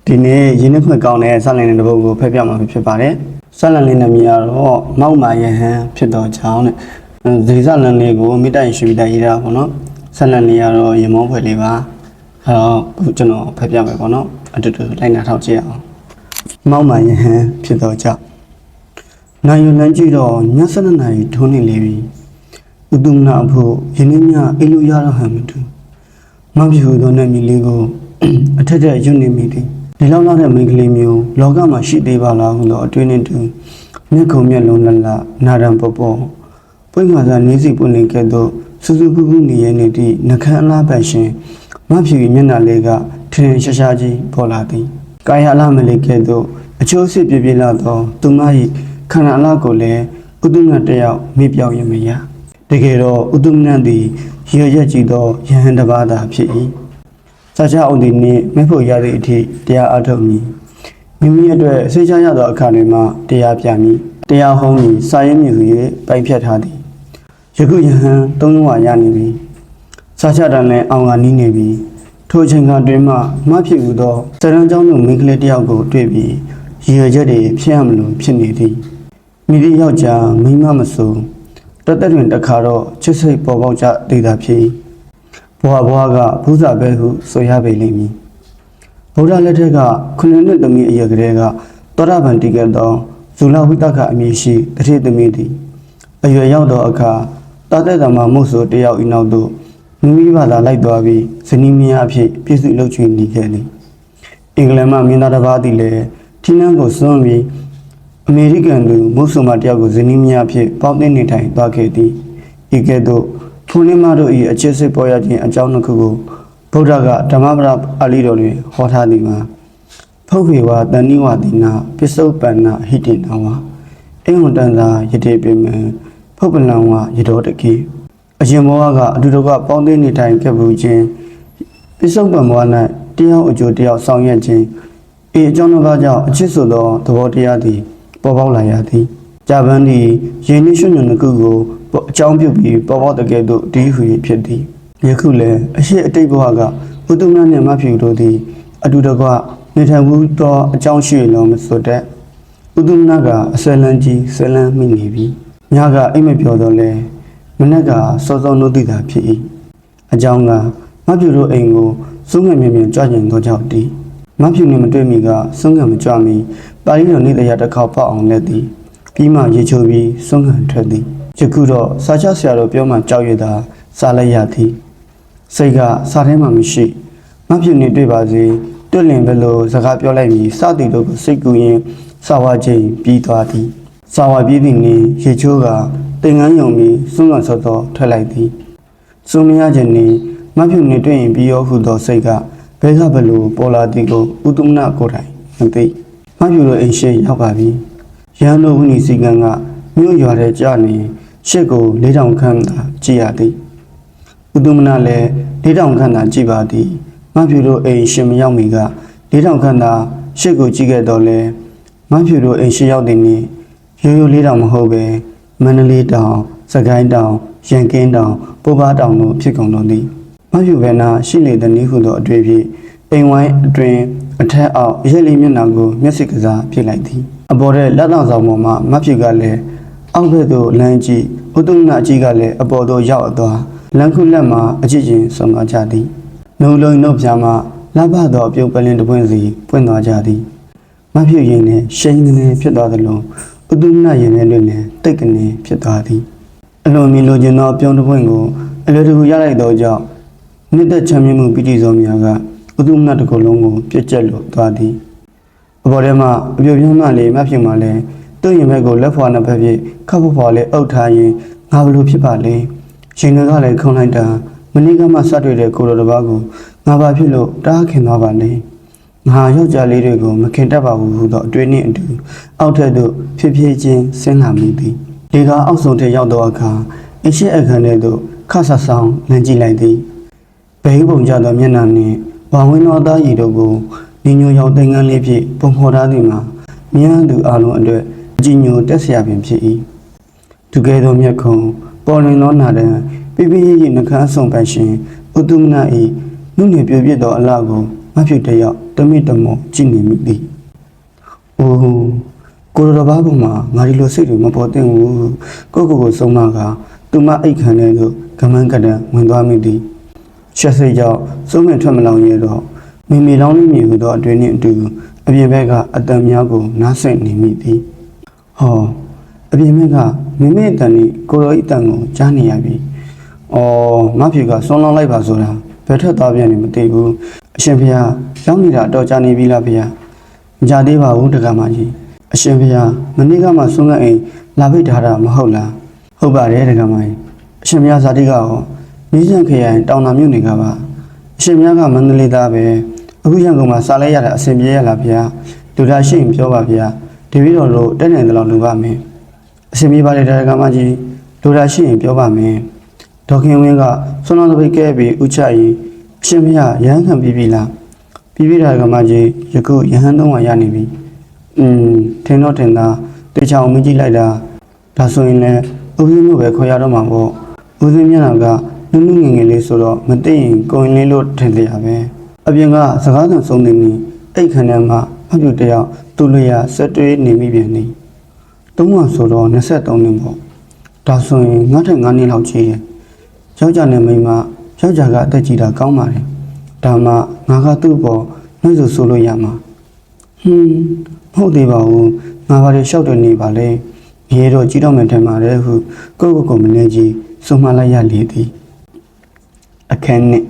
ဒီနေ့ရင်းနှီးခွင့်ကောင်းတဲ့ဆက်လန်တဲ့တပုတ်ကိုဖက်ပြမှာဖြစ်ပါတယ်ဆက်လန်လေးနဲ့မြင်ရတော့မောက်မာယဟန်ဖြစ်တော့ကြောင်းတဲ့ဒီဆက်လန်လေးကိုမိတိုင်ရွှေတိုင်ရေးတာပေါ့နော်ဆက်လန်လေးကတော့ရေမောဖွဲ့လေးပါအဲတော့ခုကျွန်တော်ဖက်ပြမယ်ပေါ့နော်အတူတူလိုက်နာထောက်ကြည့်အောင်မောက်မာယဟန်ဖြစ်တော့ကြောင်းနိုင်ယူလန်းကြည့်တော့ည7နာရီထုံးနေလေပြီဥတုမနာအဖို့ရင်းနှီးညအေးလို့ရတော့ဟန်မတူမောက်ပြူသောနဲ့မိလေးကိုအထက်ထက်ရွနေမိသည်ဒီလောက်လောက်တဲ့မိန်းကလေးမျိုးလောကမှာရှိသေးပါလားဟုလို့အတွင်းနဲ့တူမျက်ခုံမျက်လုံးလလနာရံပေါ်ပေါ်ပွင့်ခါစားနေစီပွင့်လင်ကဲ့သို့စူးစူးပူပူနေရနေသည့်နှခမ်းအလားပတ်ရှင်မဖြူမျက်နှာလေးကထင်ထင်ရှားရှားကြီးပေါ်လာသည်ကာယအလားမလေးကဲ့သို့အချိုးစစ်ပြပြလာသောသူမ၏ခန္ဓာအလားကိုလည်းဥဒုမနတယောက်မိပြောင်းရမရတကယ်တော့ဥဒုမနသည်ရရကြည့်သောယဟန်တစ်ပါးသာဖြစ်၏စာချအောင်ဒီနေ့မဖို့ရသည့်အထိတရားအထုတ်မည်မိမိအတွက်စိတ်ချရသောအခါတွေမှာတရားပြမည်တရားဟောမည်စာရေးမည်ဟု၍ပိုင်ဖြတ်ထားသည်ယခုယဟန်သုံးဝရနေပြီစာချတန်လည်းအောင်ကနီးနေပြီထိုအချိန်ကတွင်မှမဖြစ်ဘူးသောစရန်ကျောင်းသူမိန်းကလေးတစ်ယောက်ကိုတွေ့ပြီးရည်ရွယ်ချက်တွေဖြစ်ရမလို့ဖြစ်နေသည်မိသည့်ယောက်ျားမိန်းမမဆိုတသက်တွင်တစ်ခါတော့ချစ်စိတ်ပေါ်ပေါက်ကြသေးတာဖြစ်ဘွားကဘုဇာပဲဟုဆိုရပေလိမ့်မည်ဗုဒ္ဓလက်ထက်က9နှစ်သမီးအရွယ်ကလေးကသောတာပန်တည်ခဲ့သောဇူလဝိတကအမည်ရှိတထေသမီးသည်အရွယ်ရောက်သောအခါတာသက်သမမုတ်ဆိုတယောက်ဤနောက်သို့မိမိဘာသာလိုက်သွားပြီးဇနီးမယားအဖြစ်ပြည့်စုံလုပ်ချွေနေခဲ့သည်အင်္ဂလန်မှမင်းသားတစ်ပါးသည်လည်းထင်းနှန်းကိုစွန့်ပြီးအမေရိကန်သူမုတ်ဆိုမတယောက်ကိုဇနီးမယားအဖြစ်ပေါင်းသိနေထိုင်သွားခဲ့သည်ဤကဲ့သို့ထိုနည်းမတို့၏အချစ်စစ်ပေါ်ရခြင်းအကြောင်းတစ်ခုကိုဗုဒ္ဓကဓမ္မပဒအာလိတော်တွင်ဟောထားသည်မှာဖုတ်ဖေဝတဏိဝတိနာပစ္စုပန်နာဟိတိနာဝအင်္ဂုတန်သာယတိပိမံဖုတ်ပလံဝယတောတကိအရှင်မောဟကအတူတကွပေါင်းသိနေထိုင်ခဲ့မှုခြင်းပစ္စုပန်ဘဝ၌တရားအကျိုးတရားဆောင်ရွက်ခြင်းဤအကြောင်းတစ်ပါးကြောင့်အချစ်ဆိုသောသဘောတရားသည်ပေါ်ပေါက်လာရသည်ဂျပန်သည်ယင်းနှရွှွညွန်တစ်ခုကိုအကြောင်းပြုပြီးပေါ်ပေါက်တဲ့ကဲ့သို့ဒီဟူ၍ဖြစ်သည်ယခုလည်းအရှိအတိတ်ဘဝကဥတုမနှင့်မဖြူတို့သည်အတူတကွနေထိုင်မှုသောအကြောင်းရှိလုံးမဆိုတဲ့ဥတုမကအဆွဲလန်းကြီးဆွဲလန်းမိနေပြီညကအိမ်မပြောတော့လဲမနက်ကစောစောနိုးသိတာဖြစ်၏အကြောင်းကမဖြူတို့အိမ်ကိုစုံငယ်မြင်မြင်ကြွကျင်သောကြောင့်တည်းမဖြူနှင့်မတွေ့မီကစုံငယ်မကြွမီပါဠိတော်နေ့တရားတစ်ခေါက်ပေါက်အောင်လက်သည်ပြီးမှရေချိုပြီးစုံငယ်ထွက်သည်ယခုတော့စာချဆရာတို့ပြောမှကြောက်ရတာစားလိုက်ရသည်စိတ်ကစားထဲမှာမရှိမဖြူနေတွေ့ပါစေတွေ့လင်ဘယ်လိုစကားပြောလိုက်မည်စသည်တို့ကိုစိတ်ကူးရင်စာဝါချိန်ပြီးသွားသည်စာဝါပြီးသည်နှင့်ရေချိုးကတင်ငန်းယုံပြီးစွန့်လွန်ဆော့သောထွက်လိုက်သည်စွန့်မရခြင်းနှင့်မဖြူနေတွေ့ရင်ပြီးရောဟုသောစိတ်ကဘယ်ကဘယ်လိုပေါ်လာသည်ကိုဥတုမနကိုယ်တိုင်မသိမဖြူတို့အိမ်ရှိရောက်ပါပြီရန်တို့ဝိနည်းစီကံကမြို့ရွာထဲကြာနေရှစ်ကို4000ခန့်သာကြည်ရသည်ဥတုမနလည်း4000ခန့်သာကြည်ပါသည်မဖြူတို့အိမ်ရှင်မရောက်မီက4000ခန့်သာရှစ်ကိုကြည်ခဲ့တော့လဲမဖြူတို့အိမ်ရှင်ရောက်သည်နှင့်ရိုးရိုး4000မဟုတ်ပဲမန္တလေးတောင်စကိုင်းတောင်ရန်ကင်းတောင်ပုဗ္ဗတောင်တို့ဖြစ်ကုန်တော့သည်မဖြူဘဲနာရှိလေသည်နည်းဟုသောအတွေ့ဖြင့်အိမ်ဝိုင်းအတွင်အထက်အောက်ရက်လေးမျက်နှာကိုမျက်စိကစားဖြစ်လိုက်သည်အပေါ်တဲ့လက်တော်ဆောင်ပေါ်မှာမဖြူကလည်းအောက်ဘက်သို့လမ်းကြည့်ဥတုမနအကြီးကလည်းအပေါ်သို့ရောက်သွားလမ်းခုလက်မှာအချစ်ချင်းဆုံသွားကြသည်နှုတ်လုံးနှုတ်ပြားမှလှပသောအပြုတ်ပလင်းတစ်ပွင့်စီပွင့်သွားကြသည်မဖြူရင်နဲ့ရှိန်ကနေဖြစ်သွားသလိုဥတုမနရင်နဲ့တွင်လည်းတိတ်ကနေဖြစ်သွားသည်အလွန်မြင်လိုချင်သောအပြုံးတစ်ပွင့်ကိုအလွယ်တကူရလိုက်သောကြောင့်နှစ်သက်ချမ်းမြေ့မှုပိဋိသောများကဥတုမနတစ်ခုလုံးကိုပြည့်ကျက်လို့သွားသည်အပေါ်ထဲမှာအပြုတ်ပြင်းမှလည်းမဖြူမှလည်းသူ့ရင်ဘက်ကိုလက်ဖွာနှစ်ဖက်ဖြင့်ခပ်ဖွာလေးအုပ်ထားရင်ငါဘလို့ဖြစ်ပါလဲရှင်တွေကလည်းခုံလိုက်တာမနေ့ကမှစတွေ့တဲ့ကိုလိုတစ်ပါးကိုငါဘာဖြစ်လို့တားခင်သွားပါလဲငါယောက်ျားလေးတွေကိုမခင်တတ်ပါဘူးဟူသောအတွေ့နှင့်အတူအောက်ထက်သို့ဖြည်းဖြည်းချင်းဆင်းလာမိသည်လေကအောက်ဆုံးထက်ရောက်သောအခါအရှိအခန်းထဲသို့ခဆဆဆောင်လမ်းကြည့်လိုက်သည်ဘဲပုံကြသောမျက်နှာနှင့်ဝါဝင်းသောသားရည်တို့ကိုညညရောက်တဲ့ငန်းလေးဖြင့်ပုံဖော်ထားသည်မှာမြန်းသူအလုံးအတွက်အကြည်ညိုတက်ဆရာပင်ဖြစ်၏သူကဲသောမျက်ခုံပေါ်လွင်သောနာတံပြပြရည်နှခမ်းဆောင်ပိုင်ရှင်ဥတုမန၏နုနယ်ပြပြသောအလှကို မဖြစ်တယောက်တမိတမောကြည့်နေမိသည်။အိုးကိုရဘာပေါ်မှာငါဒီလိုစိတ်တွေမပေါ်သင့်ဘူးကိုဆုံးမကသူမအိတ်ခံတဲ့သို့ကမန်းကတန်ဝင်သွားမိသည်ချက်စိတ်ကြောင့်စုံးမထွက်မလောင်ရတော့မိလောင်းလေးမြည်ဟူသောအတွင်းနှင့်အတူအပြင်ဘက်ကအတန်များကိုနားဆင်နေမိသည်ဟောအပြင်ဘက်ကမိအတန်ဤကိုရောဤတန်ကိုကြားနေရပြီအော်မဖြူကဆွန်းလောင်းလိုက်ပါဆိုတာဘယ်ထက်သွားပြန်နေမသိဘူးအရှင်ဖေဟာရောက်နေတာတော့ကြာနေပြီလားဖေဟာမကြသေးပါဘူးတက္ကမကြီးအရှင်ဖေဟာမနေ့ကမှဆွန်းကအိမ်လာဖိတ်ထားတာမဟုတ်လားဟုတ်ပါတယ်တက္ကမကြီးအရှင်ဖေဟာဇာတိကရောမြင်းစံခရိုင်တောင်တာမြို့နယ်ကပါအရှင်ဖေဟာကမန္တလေးသားပဲအခုရန်ကုန်မှာစားလဲရတာအဆင်ပြေရလားဖေဟာလူသားရှိရင်ပြောပါဖေဟာဒီပြီးတော့လို့တက်နိုင်တယ်လို့လူပါမယ်အရှင်ဖေပါတယ်တက္ကမကြီးလူသားရှိရင်ပြောပါမယ်ဒေါခင်ဝင်းကဆွမ်းတော်တပိတ်ကဲပြီးဥချရင်အရှင်ဖေဟာရဟန်းခံပြီးပြီလားပြီးပြီတက္ကမကြီးယခုရဟန်းသုံးဝရနေပြီထင်တော့ထင်တာတေချာအောင်မကြည့်လိုက်တာဒါဆိုရင်လည်းဥပ္ပင်းလို့ပဲခေါ်ရတော့မှာပေါ့ဦးစင်းမျက်နှာကနုနုငငယ်လေးဆိုတော့မသိရင်ကိုရင်လေးလို့ထင်ကြရပဲအပြင်ကစကားသံဆုံးနေပြီအိတ်ခမ်းထဲမှာအပြုတ်တယောက်သူ့လျာဆက်တွေးနေမိပြန်နေသုံးဝဆိုတော့23နှစ်ပေါ့ဒါဆိုရင်ငါထက်9နှစ်လောက်ကြီးရဲ့ယောက်ျားနဲ့မိန်းမယောက်ျားကအသက်ကြီးတာကောင်းပါတယ်ဒါမှငါကသူ့ပေါ်နှိမ့်ဆိုလို့ရမှာမဟုတ်သေးပါဘူးငါဘာတွေရှောက်တယ်နေပါလဲရေတော့ကြီးတော့မှထင်ပါတယ်ဟုကိုမနေကြီးစုံမလိုက်ရလေသည်အခန်းနဲ့